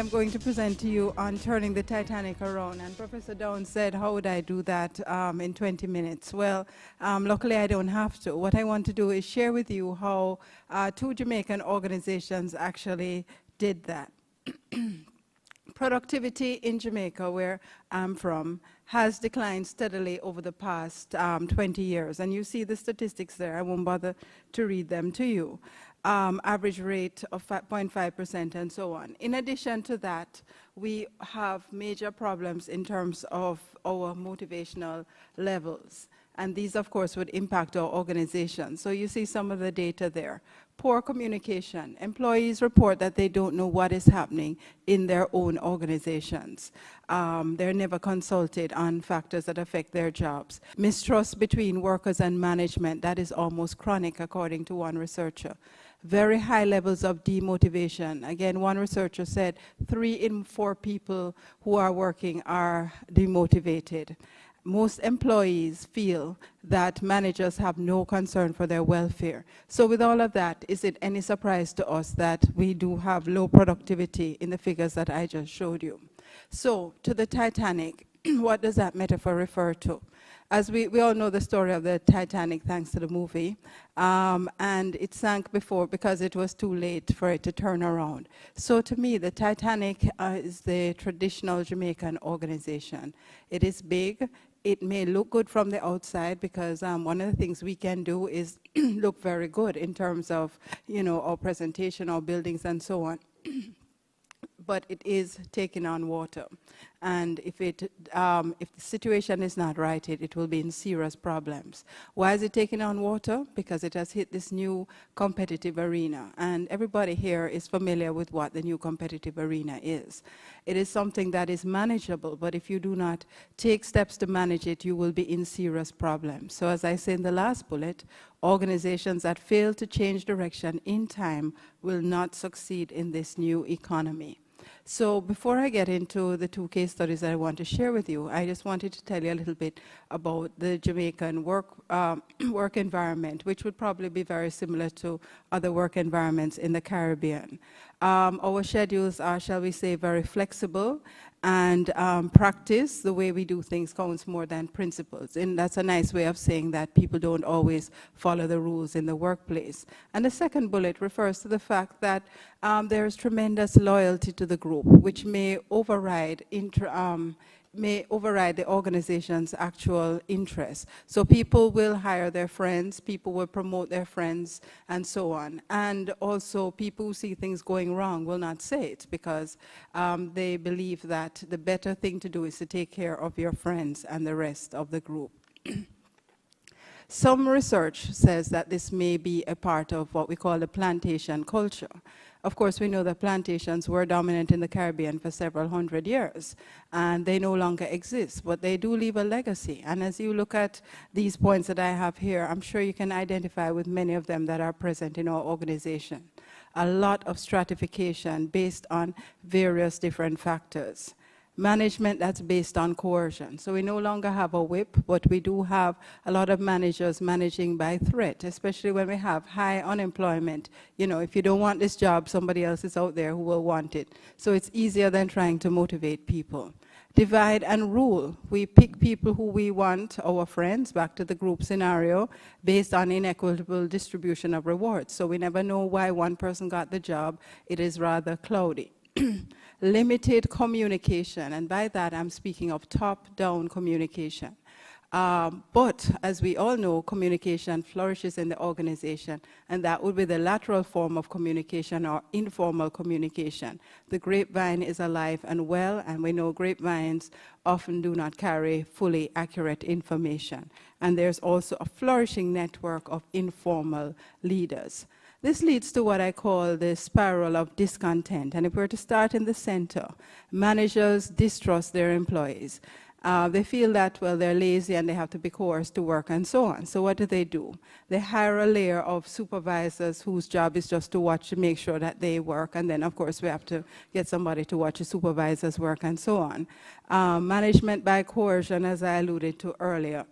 am going to present to you on turning the Titanic around. And Professor Downs said, how would I do that in 20 minutes? Well, luckily I don't have to. What I want to do is share with you how two Jamaican organizations actually did that. Productivity in Jamaica, where I'm from, has declined steadily over the past 20 years. And you see the statistics there. I won't bother to read them to you. Average rate of 0.5% and so on. In addition to that, we have major problems in terms of our motivational levels. And these, of course, would impact our organization. So you see some of the data there. Poor communication. Employees report that they don't know what is happening in their own organizations. They're never consulted on factors that affect their jobs. Mistrust between workers and management, that is almost chronic, according to one researcher. Very high levels of demotivation. Again, one researcher said 3 in 4 people who are working are demotivated. Most employees feel that managers have no concern for their welfare. So with all of that, is it any surprise to us that we do have low productivity in the figures that I just showed you? So to the Titanic, what does that metaphor refer to? As we all know the story of the Titanic, thanks to the movie, and it sank before because it was too late for it to turn around. So to me, the Titanic is the traditional Jamaican organization. It is big. It may look good from the outside because one of the things we can do is look very good in terms of, you know, our presentation, our buildings, and so on. But it is taking on water. And if the situation is not right, it will be in serious problems. Why is it taking on water? Because it has hit this new competitive arena. And everybody here is familiar with what the new competitive arena is. It is something that is manageable, but if you do not take steps to manage it, you will be in serious problems. So as I say in the last bullet, organizations that fail to change direction in time will not succeed in this new economy. So before I get into the 2 case studies that I want to share with you, I just wanted to tell you a little bit about the Jamaican work environment, which would probably be very similar to other work environments in the Caribbean. Our schedules are, shall we say, very flexible, and practice, the way we do things, counts more than principles. And that's a nice way of saying that people don't always follow the rules in the workplace. And the second bullet refers to the fact that there is tremendous loyalty to the group, which may override the organization's actual interests. So people will hire their friends, people will promote their friends, and so on. And also people who see things going wrong will not say it because they believe that the better thing to do is to take care of your friends and the rest of the group. Some research says that this may be a part of what we call the plantation culture. Of course, we know that plantations were dominant in the Caribbean for several hundred years, and they no longer exist, but they do leave a legacy. And as you look at these points that I have here, I'm sure you can identify with many of them that are present in our organization. A lot of stratification based on various different factors. Management that's based on coercion. So we no longer have a whip, but we do have a lot of managers managing by threat, especially when we have high unemployment. You know, if you don't want this job, somebody else is out there who will want it. So it's easier than trying to motivate people. Divide and rule. We pick people who we want, our friends, back to the group scenario, based on inequitable distribution of rewards. So we never know why one person got the job. It is rather cloudy. Limited communication, and by that I'm speaking of top-down communication. But as we all know, communication flourishes in the organization, and that would be the lateral form of communication or informal communication. The grapevine is alive and well, and we know grapevines often do not carry fully accurate information. And there's also a flourishing network of informal leaders. This leads to what I call the spiral of discontent. And if we're to start in the center, managers distrust their employees. They feel that, well, they're lazy and they have to be coerced to work and so on. So what do? They hire a layer of supervisors whose job is just to watch to make sure that they work. And then, of course, we have to get somebody to watch the supervisors work and so on. Management by coercion, as I alluded to earlier.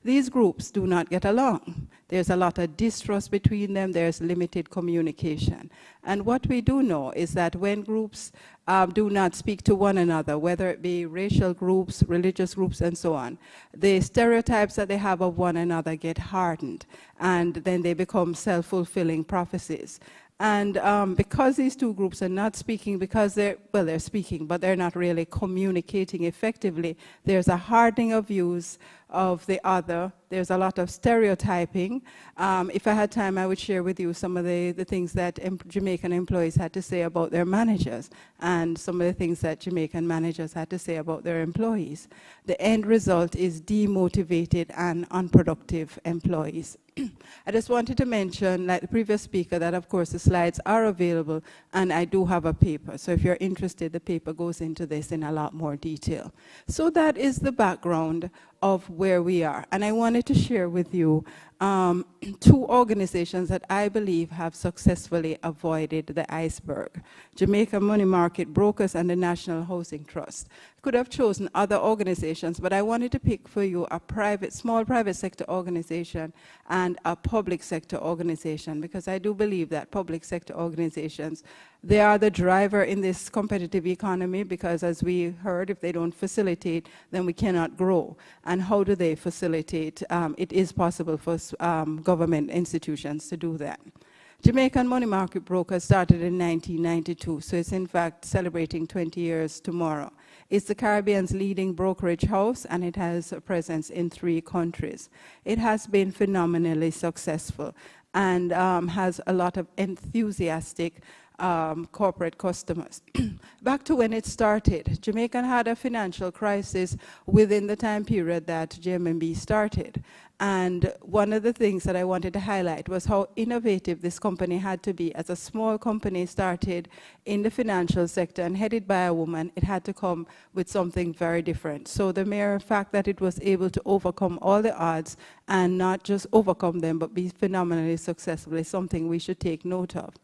These groups do not get along. There's a lot of distrust between them. There's limited communication. And what we do know is that when groups do not speak to one another, whether it be racial groups, religious groups, and so on, the stereotypes that they have of one another get hardened, and then they become self-fulfilling prophecies. And because these two groups are not speaking, because they're speaking, but they're not really communicating effectively, there's a hardening of views of the other. There's a lot of stereotyping. If I had time, I would share with you some of the things that Jamaican employees had to say about their managers, and some of the things that Jamaican managers had to say about their employees. The end result is demotivated and unproductive employees. I just wanted to mention, like the previous speaker, that of course the slides are available, and I do have a paper. So if you're interested, the paper goes into this in a lot more detail. So that is the background of where we are. And I wanted to share with you two organizations that I believe have successfully avoided the iceberg: Jamaica Money Market Brokers and the National Housing Trust. I could have chosen other organizations, but I wanted to pick for you a small private sector organization and a public sector organization, because I do believe that public sector organizations, they are the driver in this competitive economy, because as we heard, if they don't facilitate, then we cannot grow. And how do they facilitate? It is possible for government institutions to do that. Jamaican Money Market Brokers started in 1992, so it's in fact celebrating 20 years tomorrow. It's the Caribbean's leading brokerage house, and it has a presence in 3 countries. It has been phenomenally successful and has a lot of enthusiastic corporate customers. Back to when it started, Jamaica had a financial crisis within the time period that JMB started. And one of the things that I wanted to highlight was how innovative this company had to be. As a small company started in the financial sector and headed by a woman, it had to come with something very different. So the mere fact that it was able to overcome all the odds, and not just overcome them, but be phenomenally successful, is something we should take note of.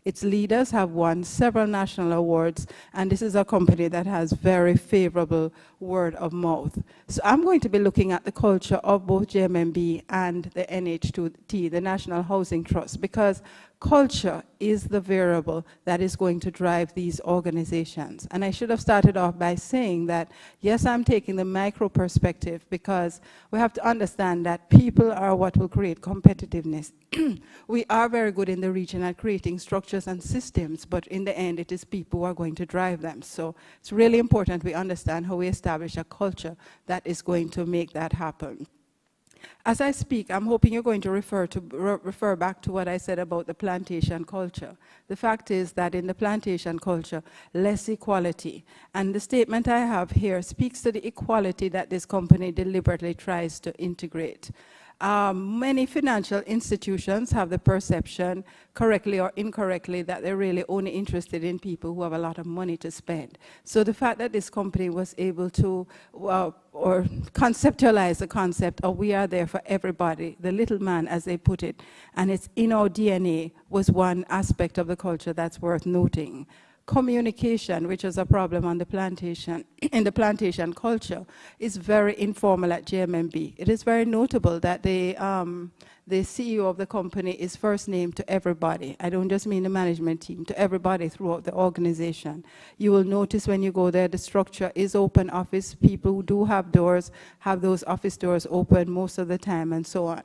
Its leaders have won several national awards, and this is a company that has very favorable word of mouth. So I'm going to be looking at the culture of both JMB and the NH2T, the National Housing Trust, because culture is the variable that is going to drive these organizations. And I should have started off by saying that, yes, I'm taking the micro perspective, because we have to understand that people are what will create competitiveness. We are very good in the region at creating structures and systems, but in the end, it is people who are going to drive them. So it's really important we understand how we establish a culture that is going to make that happen. As I speak, I'm hoping you're going to refer back to what I said about the plantation culture. The fact is that in the plantation culture, less equality. And the statement I have here speaks to the equality that this company deliberately tries to integrate. Many financial institutions have the perception, correctly or incorrectly, that they're really only interested in people who have a lot of money to spend. So the fact that this company was able to or conceptualize the concept of we are there for everybody, the little man, as they put it, and it's in our DNA, was one aspect of the culture that's worth noting. Communication, which is a problem on the plantation, in the plantation culture, is very informal at JMB. It is very notable that the CEO of the company is first named to everybody. I don't just mean the management team, to everybody throughout the organization. You will notice when you go there, the structure is open office. People who do have doors have those office doors open most of the time, and so on.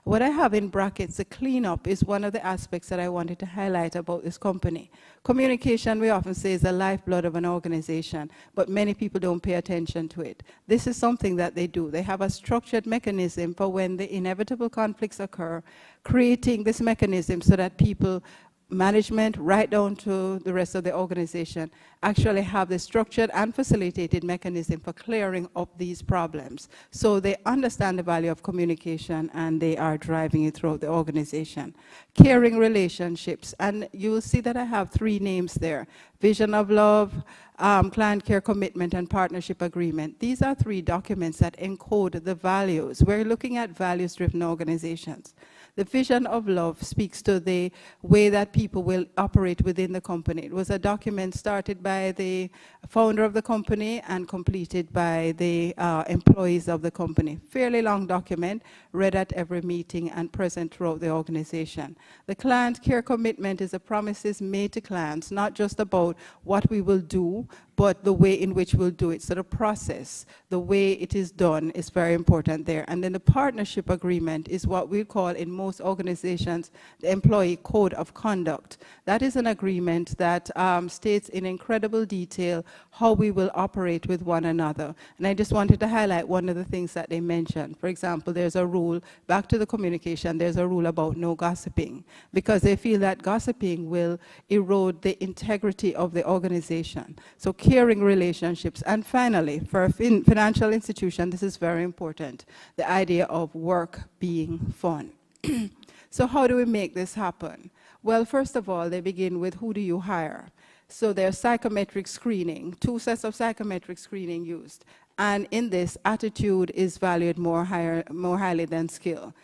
What I have in brackets, the cleanup, is one of the aspects that I wanted to highlight about this company. Communication, we often say, is the lifeblood of an organization, but many people don't pay attention to it. This is something that they do. They have a structured mechanism for when the inevitable conflicts occur, creating this mechanism so that people, management, right down to the rest of the organization, actually have the structured and facilitated mechanism for clearing up these problems. So they understand the value of communication, and they are driving it throughout the organization. Caring relationships, and you will see that I have 3 names there: vision of love, client care commitment, and partnership agreement. These are 3 documents that encode the values. We're looking at values-driven organizations. The vision of love speaks to the way that people will operate within the company. It was a document started by the founder of the company and completed by the employees of the company. Fairly long document, read at every meeting and present throughout the organization. The client care commitment is the promises made to clients, not just about what we will do, but the way in which we'll do it. So the process, the way it is done is very important there. And then the partnership agreement is what we call in most organizations the employee code of conduct. That is an agreement that states in incredible detail how we will operate with one another. And I just wanted to highlight one of the things that they mentioned. For example, there's a rule, back to the communication, there's a rule about no gossiping, because they feel that gossiping will erode the integrity of the organization. So caring relationships. And finally, for a financial institution, this is very important, the idea of work being fun. So how do we make this happen? Well, first of all, they begin with who do you hire? So there's psychometric screening, 2 sets of psychometric screening used. And in this, attitude is valued more highly than skill.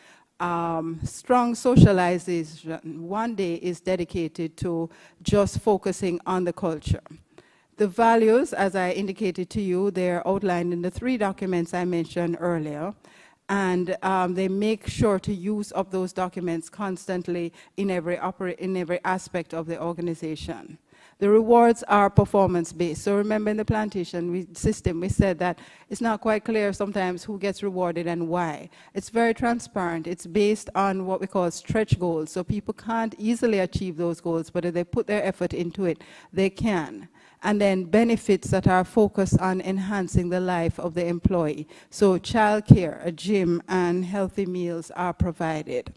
Strong socialization, 1 day is dedicated to just focusing on the culture. The values, as I indicated to you, they're outlined in the 3 documents I mentioned earlier. And they make sure to use up those documents constantly in every aspect of the organization. The rewards are performance-based. So remember in the plantation system, we said that it's not quite clear sometimes who gets rewarded and why. It's very transparent. It's based on what we call stretch goals. So people can't easily achieve those goals, but if they put their effort into it, they can. And then benefits that are focused on enhancing the life of the employee. So childcare, a gym, and healthy meals are provided.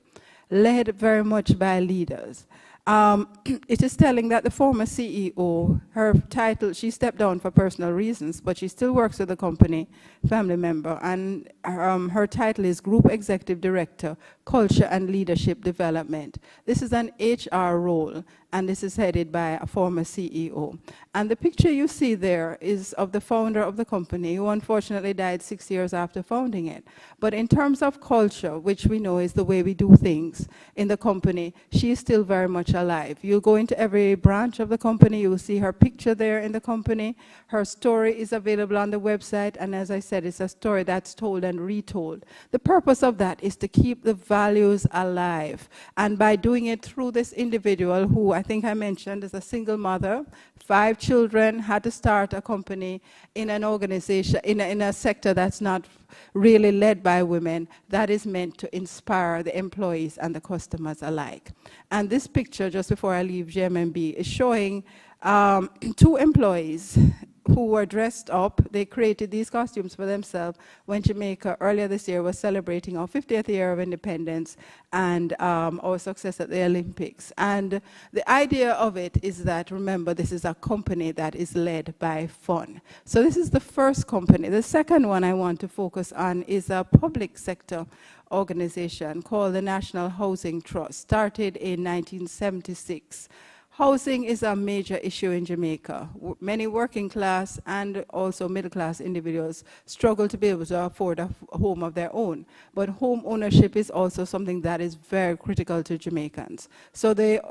Led very much by leaders. It is telling that the former CEO, her title, she stepped down for personal reasons, but she still works with the company, family member, and her title is Group Executive Director, Culture and Leadership Development. This is an HR role, and this is headed by a former CEO. And the picture you see there is of the founder of the company, who unfortunately died 6 years after founding it. But in terms of culture, which we know is the way we do things in the company, she is still very much alive. You'll go into every branch of the company, you'll see her picture there in the company. Her story is available on the website, and as I said, it's a story that's told and retold. The purpose of that is to keep the values alive. And by doing it through this individual who I think I mentioned is a single mother, 5 children, had to start a company in an organization, in a sector that's not really led by women, that is meant to inspire the employees and the customers alike. And this picture, just before I leave GMMB, is showing 2 employees who were dressed up. They created these costumes for themselves when Jamaica earlier this year was celebrating our 50th year of independence and our success at the Olympics. And the idea of it is that, remember, this is a company that is led by fun. So this is the first company. The second one I want to focus on is a public sector organization called the National Housing Trust, started in 1976. Housing is a major issue in Jamaica. Many working class and also middle class individuals struggle to be able to afford a home of their own. But home ownership is also something that is very critical to Jamaicans. So the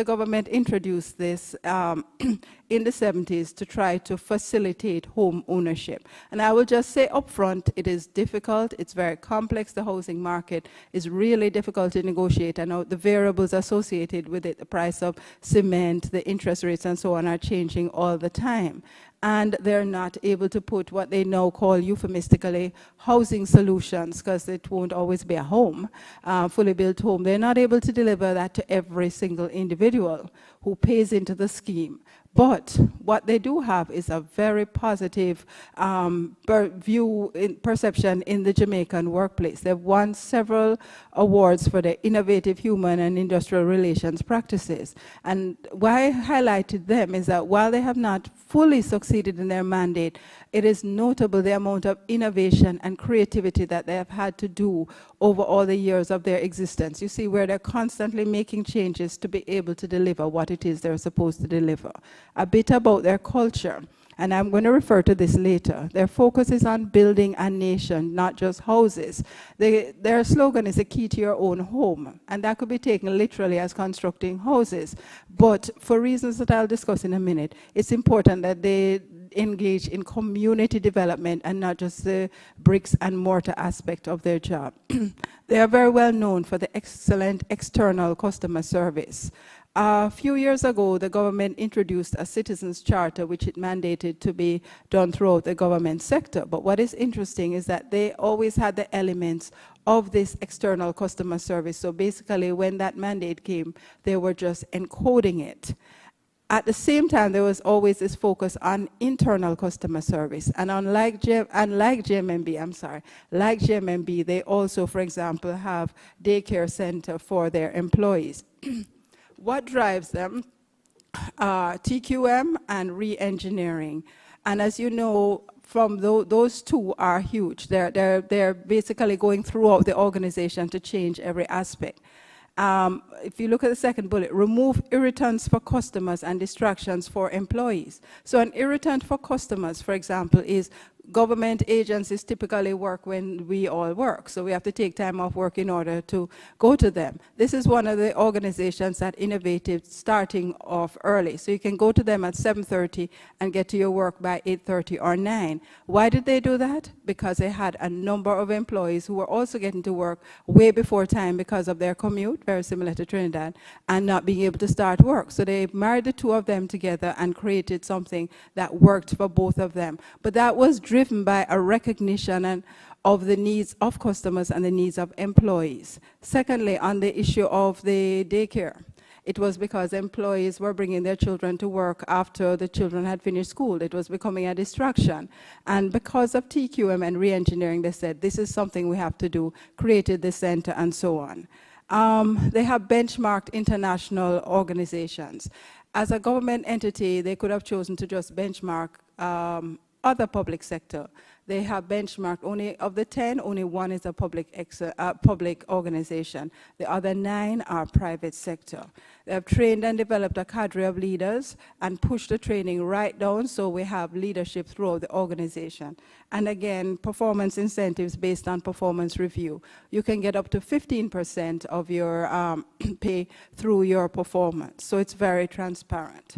government introduced this in the 70s to try to facilitate home ownership. And I will just say up front, it is difficult, it's very complex. The housing market is really difficult to negotiate, and the variables associated with it, the price of cement, the interest rates and so on, are changing all the time. And they're not able to put what they now call euphemistically housing solutions, because it won't always be a home, fully built home. They're not able to deliver that to every single individual who pays into the scheme. But what they do have is a very positive perception in the Jamaican workplace. They've won several awards for their innovative human and industrial relations practices. And why I highlighted them is that while they have not fully succeeded in their mandate, it is notable the amount of innovation and creativity that they have had to do over all the years of their existence. You see where they're constantly making changes to be able to deliver what it is they're supposed to deliver. A bit about their culture. and I'm going to refer to this later. Their focus is on building a nation, not just houses. Their slogan is the key to your own home, and that could be taken literally as constructing houses. But for reasons that I'll discuss in a minute, it's important that they engage in community development and not just the bricks and mortar aspect of their job. They are very well known for the excellent external customer service. A few years ago, the government introduced a citizens charter which it mandated to be done throughout the government sector. But what is interesting is that they always had the elements of this external customer service. So basically, when that mandate came, they were just encoding it. At the same time, there was always this focus on internal customer service. And like GMMB, they also, for example, have daycare center for their employees. What drives them? TQM and re-engineering. And as you know, from those two are huge. They're basically going throughout the organization to change every aspect. If you look at the second bullet, remove irritants for customers and distractions for employees. So an irritant for customers, for example, is government agencies typically work when we all work, so we have to take time off work in order to go to them. This is one of the organizations that innovated starting off early, so you can go to them at 7:30 and get to your work by 8:30 or 9. Why did they do that? Because they had a number of employees who were also getting to work way before time because of their commute, very similar to Trinidad, and not being able to start work. So they married the two of them together and created something that worked for both of them. But that was driven by a recognition of the needs of customers and the needs of employees. Secondly, on the issue of the daycare, it was because employees were bringing their children to work after the children had finished school. It was becoming a distraction. And because of TQM and re-engineering, they said, this is something we have to do, created the center and so on. They have benchmarked international organizations. As a government entity, they could have chosen to just benchmark other public sector. They have benchmarked, only of the 10, only one is a public organization. The other 9 are private sector. They have trained and developed a cadre of leaders and pushed the training right down, so we have leadership throughout the organization. And again, performance incentives based on performance review. You can get up to 15% of your pay through your performance, so it's very transparent.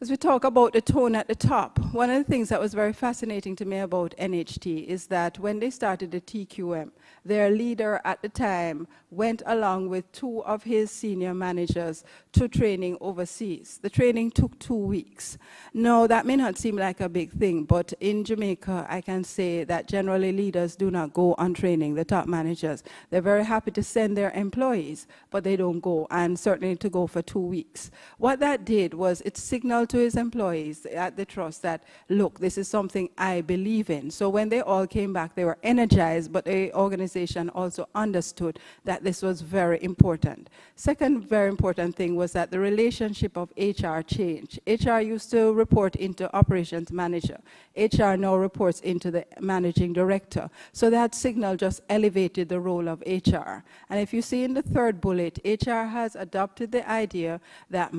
As we talk about the tone at the top, one of the things that was very fascinating to me about NHT is that when they started the TQM, their leader at the time went along with 2 of his senior managers to training overseas. The training took 2 weeks. Now, that may not seem like a big thing, but in Jamaica, I can say that generally leaders do not go on training, the top managers. They're very happy to send their employees, but they don't go, and certainly to go for 2 weeks. What that did was it signaled to his employees at the trust that, look, this is something I believe in. So when they all came back, they were energized, but the organization also understood that this was very important. Second very important thing was that the relationship of HR changed. HR used to report into operations manager. HR now reports into the managing director. So that signal just elevated the role of HR. And if you see in the third bullet, HR has adopted the idea that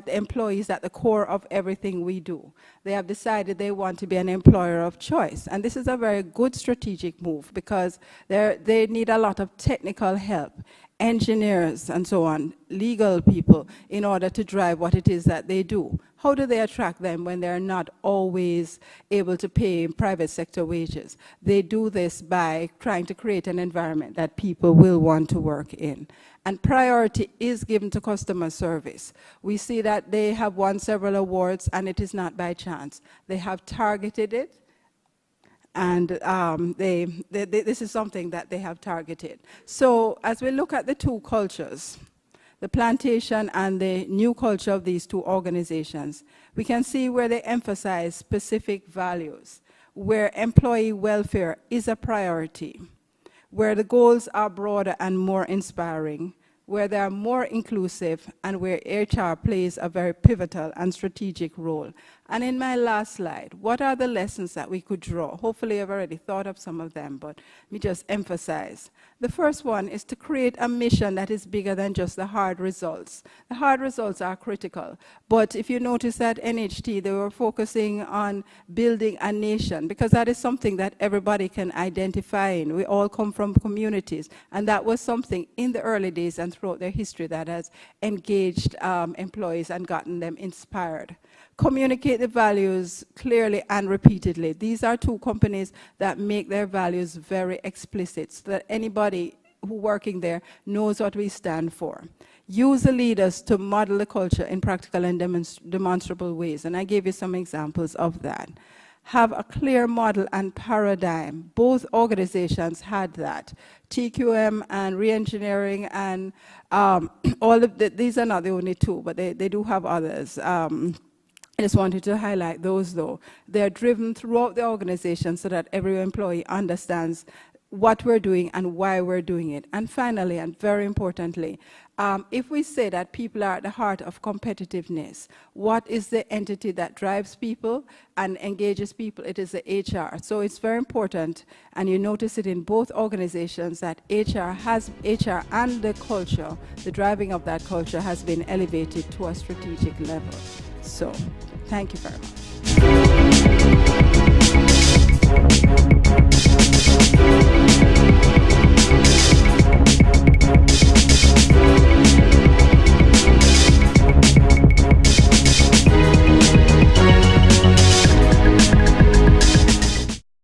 employees at the core of everything we do. They have decided they want to be an employer of choice. And this is a very good strategic move because they need a lot of technical help, engineers and so on, legal people, in order to drive what it is that they do. How do they attract them when they're not always able to pay private sector wages? They do this by trying to create an environment that people will want to work in. And priority is given to customer service. We see that they have won several awards, and it is not by chance. They have targeted it, and this is something that they have targeted. So as we look at the two cultures, the plantation and the new culture of these two organizations, we can see where they emphasize specific values, where employee welfare is a priority, where the goals are broader and more inspiring, where they are more inclusive and where HR plays a very pivotal and strategic role. And in my last slide, what are the lessons that we could draw? Hopefully I've already thought of some of them, but let me just emphasize. The first one is to create a mission that is bigger than just the hard results. The hard results are critical, but if you notice at NHT, they were focusing on building a nation, because that is something that everybody can identify in. We all come from communities, and that was something in the early days and throughout their history that has engaged employees and gotten them inspired. Communicate the values clearly and repeatedly. These are two companies that make their values very explicit so that anybody who working there knows what we stand for. Use the leaders to model the culture in practical and demonstrable ways, and I gave you some examples of that. Have a clear model and paradigm. Both organizations had that. TQM and reengineering and all of these are not the only two, but they do have others. I just wanted to highlight those though. They're driven throughout the organization so that every employee understands what we're doing and why we're doing it. And finally, and very importantly, if we say that people are at the heart of competitiveness, what is the entity that drives people and engages people? It is the HR. So it's very important, and you notice it in both organizations, that HR and the culture, the driving of that culture has been elevated to a strategic level. So, thank you very much.